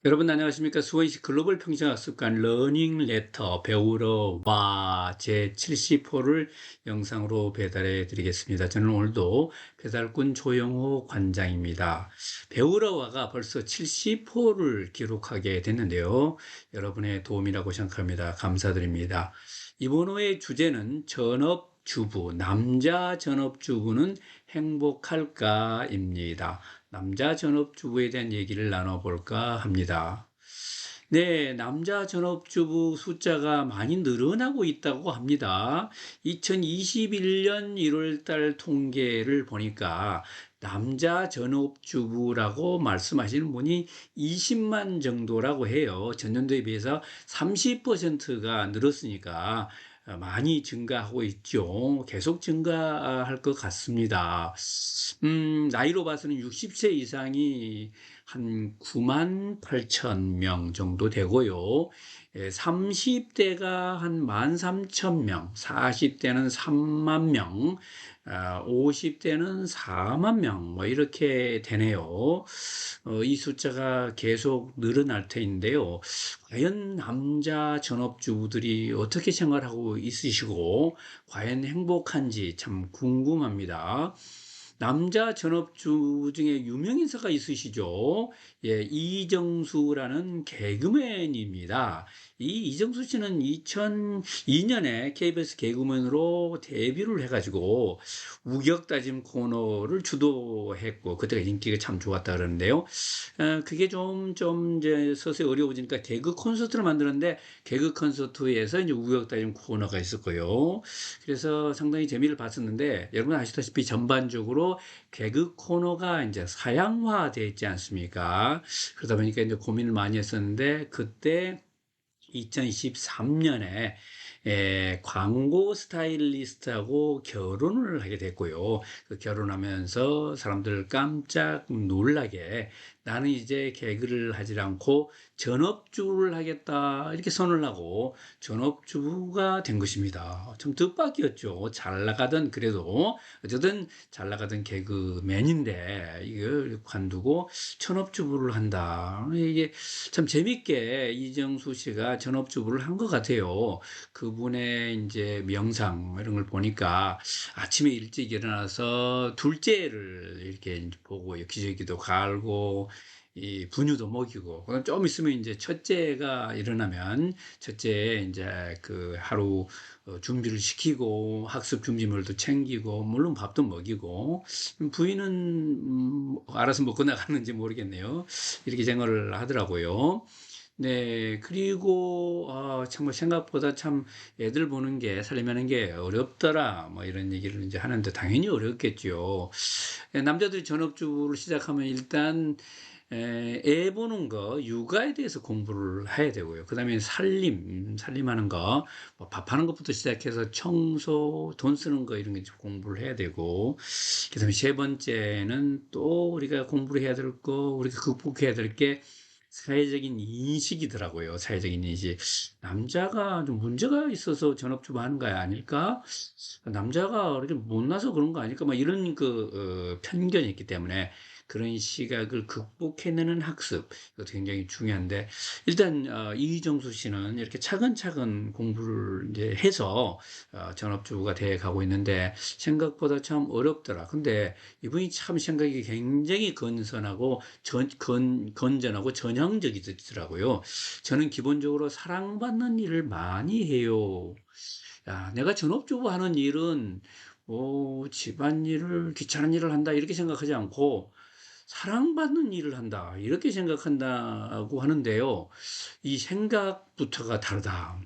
여러분 안녕하십니까? 수원시 글로벌 평생학습관 러닝 레터 배우러 와 제 70호를 영상으로 배달해 드리겠습니다. 저는 오늘도 배달꾼 조영호 관장입니다. 배우러 와가 벌써 70호를 기록하게 됐는데요. 여러분의 도움이라고 생각합니다. 감사드립니다. 이번 호의 주제는 전업주부, 남자 전업주부는 행복할까입니다. 남자 전업주부에 대한 얘기를 나눠볼까 합니다. 네, 남자 전업주부 숫자가 많이 늘어나고 있다고 합니다. 2021년 1월 달 통계를 보니까 남자 전업주부라고 말씀하시는 분이 20만 정도라고 해요. 전년도에 비해서 30%가 늘었으니까 많이 증가하고 있죠. 계속 증가할 것 같습니다. 나이로 봐서는 60세 이상이 한 9만 8천 명 정도 되고요. 30대가 한 13,000명, 40대는 3만 명, 50대는 4만 명, 뭐 이렇게 되네요. 이 숫자가 계속 늘어날 터인데요. 과연 남자 전업주부들이 어떻게 생활하고 있으시고, 과연 행복한지 참 궁금합니다. 남자 전업주 중에 유명 인사가 있으시죠? 예, 이정수라는 개그맨입니다. 이 이정수 씨는 2002년에 KBS 개그맨으로 데뷔를 해가지고 우격다짐 코너를 주도했고 그때가 인기가 참 좋았다 그러는데요. 그게 좀 이제 서서히 어려워지니까 개그 콘서트를 만드는데 개그 콘서트에서 이제 우격다짐 코너가 있었고요. 그래서 상당히 재미를 봤었는데 여러분 아시다시피 전반적으로 개그 코너가 이제 사양화되어 있지 않습니까? 그러다 보니까 이제 고민을 많이 했었는데 그때 2023년에 광고 스타일리스트하고 결혼을 하게 됐고요. 그 결혼하면서 사람들 깜짝 놀라게 나는 이제 개그를 하지 않고 전업주를 하겠다 이렇게 선언을 하고 전업주부가 된 것입니다. 좀 뜻밖이었죠. 잘 나가던 그래도 어쨌든 잘 나가던 개그맨인데 이걸 관두고 전업주부를 한다. 이게 참 재밌게 이정수 씨가 전업주부를 한 것 같아요. 그분의 이제 명상 이런 걸 보니까 아침에 일찍 일어나서 둘째를 이렇게 이제 보고 기저귀도 갈고 이 분유도 먹이고 그럼 좀 있으면 이제 첫째가 일어나면 첫째 이제 그 하루 준비를 시키고 학습 준비물도 챙기고 물론 밥도 먹이고 부인은 알아서 먹고 나가는지 모르겠네요. 이렇게 생활을 하더라고요. 네, 그리고 정말 생각보다 참 애들 보는 게 살림하는 게 어렵더라 뭐 이런 얘기를 이제 하는데 당연히 어렵겠죠. 남자들이 전업주부를 시작하면 일단 애 보는 거, 육아에 대해서 공부를 해야 되고요. 그다음에 살림하는 거, 뭐 밥하는 것부터 시작해서 청소, 돈 쓰는 거 이런 게 좀 공부를 해야 되고, 그다음에 세 번째는 또 우리가 공부를 해야 될 거, 우리가 극복해야 될 게 사회적인 인식이더라고요. 사회적인 인식. 남자가 좀 문제가 있어서 전업주부 하는 거 아닐까? 남자가 이렇게 못나서 그런 거 아닐까? 막 이런 편견이 있기 때문에 그런 시각을 극복해내는 학습. 이것도 굉장히 중요한데, 일단, 이정수 씨는 이렇게 차근차근 공부를 이제 해서, 전업주부가 돼 가고 있는데, 생각보다 참 어렵더라. 근데 이분이 참 생각이 굉장히 건전하고 전향적이더라고요. 저는 기본적으로 사랑받는 일을 많이 해요. 야, 내가 전업주부 하는 일은 집안일을 귀찮은 일을 한다 이렇게 생각하지 않고 사랑받는 일을 한다 이렇게 생각한다고 하는데요. 이 생각부터가 다르다.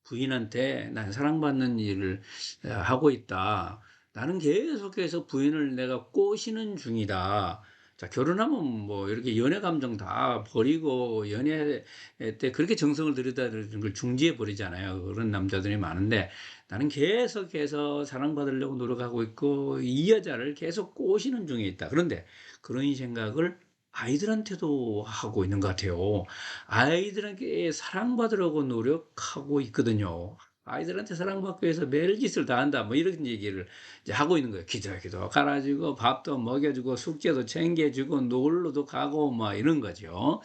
부인한테 난 사랑받는 일을 하고 있다. 나는 계속해서 부인을 내가 꼬시는 중이다. 자, 결혼하면 뭐 이렇게 연애 감정 다 버리고 연애 때 그렇게 정성을 들이다는 걸 중지해 버리잖아요. 그런 남자들이 많은데 나는 계속해서 사랑받으려고 노력하고 있고 이 여자를 계속 꼬시는 중에 있다. 그런데 그런 생각을 아이들한테도 하고 있는 것 같아요. 아이들에게 사랑받으려고 노력하고 있거든요. 아이들한테 사랑받기 위해서 매일짓을 다 한다. 뭐 이런 얘기를 이제 하고 있는 거예요. 기저귀도 갈아주고 밥도 먹여주고 숙제도 챙겨주고 놀러도 가고 막 이런 거죠.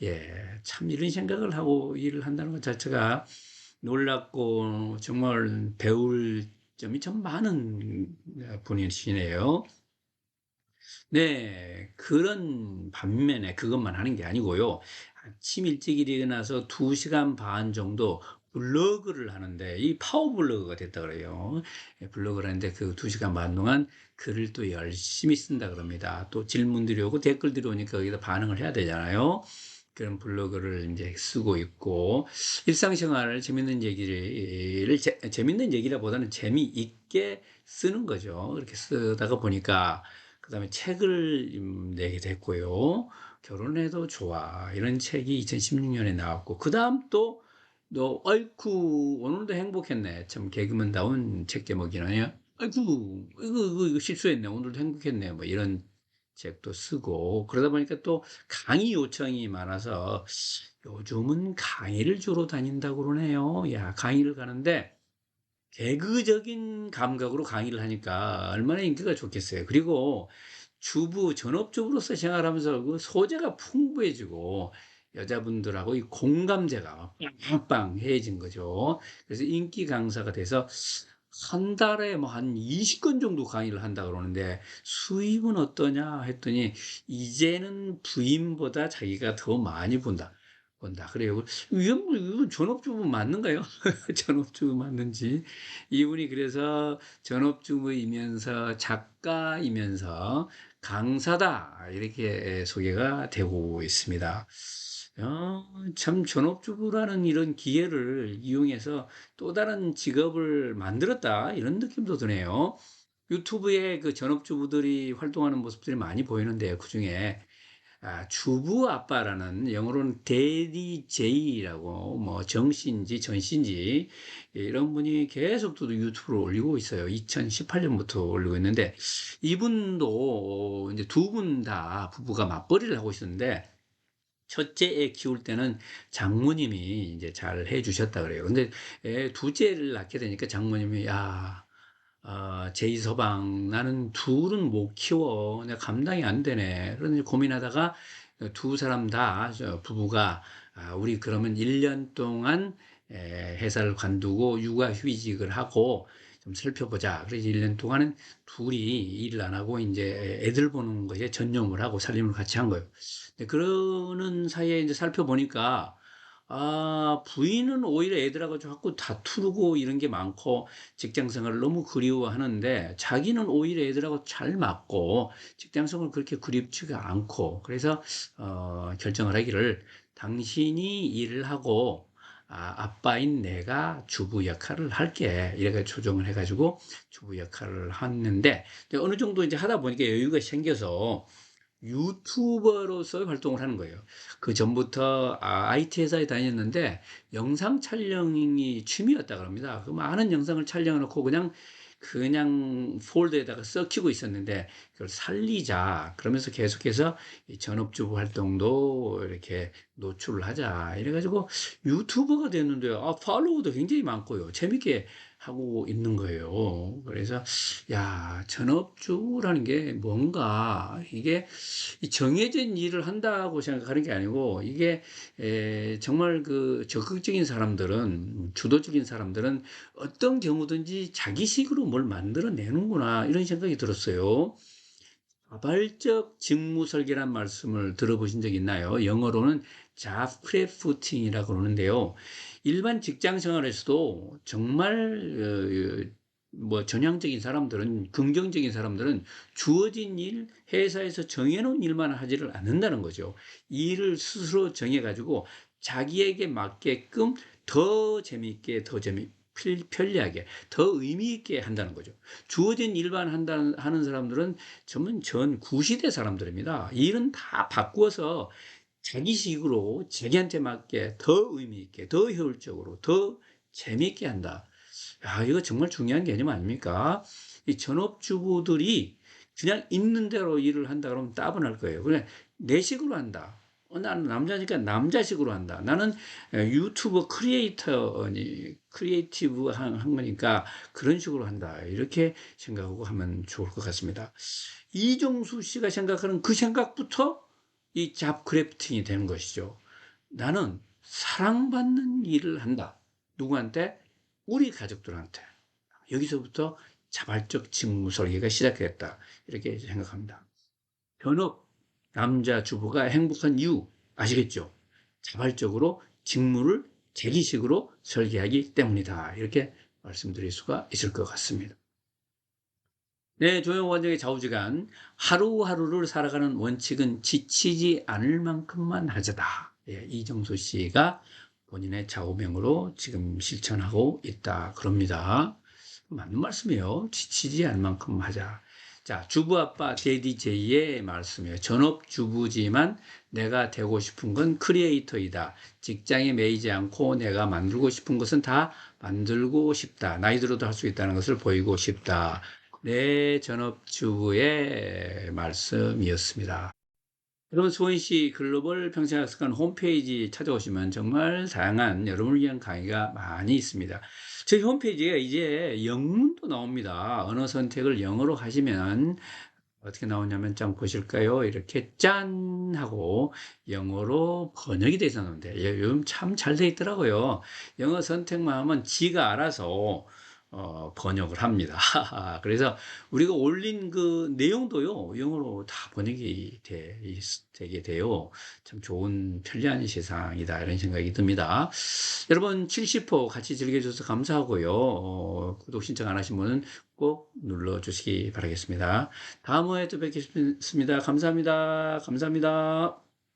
예, 참 이런 생각을 하고 일을 한다는 것 자체가 놀랍고 정말 배울 점이 참 많은 분이시네요. 네, 그런 반면에 그것만 하는 게 아니고요. 아침 일찍 일어나서 2시간 반 정도 블로그를 하는데, 이 파워 블로그가 됐다 그래요. 예, 블로그를 하는데 그 2시간 반 동안 글을 또 열심히 쓴다 그럽니다. 또 질문들이 오고 댓글들이 오니까 거기다 반응을 해야 되잖아요. 그런 블로그를 이제 쓰고 있고, 일상생활을 재밌는 얘기를, 재밌는 얘기라보다는 재미있게 쓰는 거죠. 이렇게 쓰다가 보니까, 그 다음에 책을 내게 됐고요. 결혼해도 좋아. 이런 책이 2016년에 나왔고, 그 다음 또, 너, 아이쿠, 오늘도 행복했네. 참 개그맨다운 책 제목이네요. 아이쿠, 이거 실수했네. 오늘도 행복했네. 뭐 이런 책도 쓰고, 그러다 보니까 또 강의 요청이 많아서 요즘은 강의를 주로 다닌다고 그러네요. 야, 강의를 가는데, 개그적인 감각으로 강의를 하니까 얼마나 인기가 좋겠어요. 그리고 전업주부로서 생활하면서 그 소재가 풍부해지고 여자분들하고 이 공감대가 빵빵해진 거죠. 그래서 인기 강사가 돼서 한 달에 뭐 한 20건 정도 강의를 한다 그러는데 수입은 어떠냐 했더니 이제는 부인보다 자기가 더 많이 본다. 그래요. 이건 전업주부 맞는가요? 전업주부 맞는지. 이분이 그래서 전업주부이면서 작가이면서 강사다. 이렇게 소개가 되고 있습니다. 참 전업주부라는 이런 기회를 이용해서 또 다른 직업을 만들었다. 이런 느낌도 드네요. 유튜브에 그 전업주부들이 활동하는 모습들이 많이 보이는데요. 그중에 주부 아빠라는 영어로는 데디 제이라고 뭐 정씨인지 전씨인지 이런 분이 계속 또 유튜브로 올리고 있어요. 2018년부터 올리고 있는데 이분도 이제 두 분 다 부부가 맞벌이를 하고 있었는데 첫째 애 키울 때는 장모님이 이제 잘 해주셨다 그래요. 근데 둘째를 낳게 되니까 장모님이 야, 제이 서방 나는 둘은 못 키워. 내가 감당이 안 되네. 그런 고민하다가 두 사람 다 부부가 우리 그러면 1년 동안 회사를 관두고 육아휴직을 하고 좀 살펴보자. 그래서 1년 동안은 둘이 일을 안 하고 이제 애들 보는 것에 전념을 하고 살림을 같이 한 거예요. 근데 그러는 사이에 이제 살펴보니까 부인은 오히려 애들하고 자꾸 다투고 이런 게 많고 직장 생활을 너무 그리워하는데 자기는 오히려 애들하고 잘 맞고 직장 생활을 그렇게 그립지가 않고 그래서 결정을 하기를 당신이 일을 하고 아빠인 내가 주부 역할을 할게. 이래가 조정을 해가지고 주부 역할을 했는데 어느 정도 이제 하다 보니까 여유가 생겨서 유튜버로서 활동을 하는 거예요. 그 전부터 IT 회사에 다녔는데 영상 촬영이 취미였다 그럽니다. 그 많은 영상을 촬영해 놓고 그냥 폴더에다가 썩히고 있었는데 그걸 살리자. 그러면서 계속해서 이 전업주부 활동도 이렇게 노출을 하자. 이래가지고 유튜버가 됐는데요. 팔로워도 굉장히 많고요. 재밌게 하고 있는 거예요. 그래서 야, 전업주라는 게 뭔가 이게 이 정해진 일을 한다고 생각하는 게 아니고 이게 정말 그 적극적인 사람들은 주도적인 사람들은 어떤 경우든지 자기식으로 뭘 만들어내는구나 이런 생각이 들었어요. 자발적 직무 설계란 말씀을 들어보신 적 있나요? 영어로는 job crafting이라고 그러는데요. 일반 직장 생활에서도 정말 뭐 전향적인 사람들은 긍정적인 사람들은 주어진 일, 회사에서 정해놓은 일만 하지를 않는다는 거죠. 일을 스스로 정해가지고 자기에게 맞게끔 더 재미있게, 편리하게, 더 의미 있게 한다는 거죠. 주어진 일만 하는 사람들은 전문 전 구시대 사람들입니다. 일은 다 바꾸어서 자기식으로 자기한테 맞게 더 의미 있게, 더 효율적으로, 더 재미있게 한다. 야, 이거 정말 중요한 개념 아닙니까? 이 전업주부들이 그냥 있는 대로 일을 한다 그러면 따분할 거예요. 그냥 내 식으로 한다. 나는 남자니까 남자식으로 한다. 나는 유튜버 크리에이티브 한 거니까 그런 식으로 한다. 이렇게 생각하고 하면 좋을 것 같습니다. 이종수 씨가 생각하는 그 생각부터 이 잡 그래프팅이 되는 것이죠. 나는 사랑받는 일을 한다. 누구한테? 우리 가족들한테. 여기서부터 자발적 직무 설계가 시작됐다. 이렇게 생각합니다. 현업 남자 주부가 행복한 이유 아시겠죠? 자발적으로 직무를 자기식으로 설계하기 때문이다. 이렇게 말씀드릴 수가 있을 것 같습니다. 네, 조영 원장의 좌우지간 하루하루를 살아가는 원칙은 지치지 않을 만큼만 하자다. 예, 이정수 씨가 본인의 좌우명으로 지금 실천하고 있다. 그럽니다. 맞는 말씀이에요. 지치지 않을 만큼 하자. 자, 주부 아빠 JDJ의 말씀이에요. 전업주부지만 내가 되고 싶은 건 크리에이터이다. 직장에 매이지 않고 내가 만들고 싶은 것은 다 만들고 싶다. 나이 들어도 할 수 있다는 것을 보이고 싶다. 네, 전업주부의 말씀이었습니다. 여러분, 수원시 글로벌 평생학습관 홈페이지 찾아오시면 정말 다양한 여러분을 위한 강의가 많이 있습니다. 저희 홈페이지에 이제 영문도 나옵니다. 언어 선택을 영어로 하시면 어떻게 나오냐면 좀 보실까요? 이렇게 짠 하고 영어로 번역이 돼서 나오는데 요즘 참 잘 돼 있더라고요. 영어 선택만 하면 지가 알아서 번역을 합니다. 그래서 우리가 올린 그 내용도요, 영어로 다 번역이 되게 돼요. 참 좋은 편리한 세상이다, 이런 생각이 듭니다. 여러분, 70호 같이 즐겨주셔서 감사하고요. 구독 신청 안 하신 분은 꼭 눌러주시기 바라겠습니다. 다음 호에 또 뵙겠습니다. 감사합니다. 감사합니다.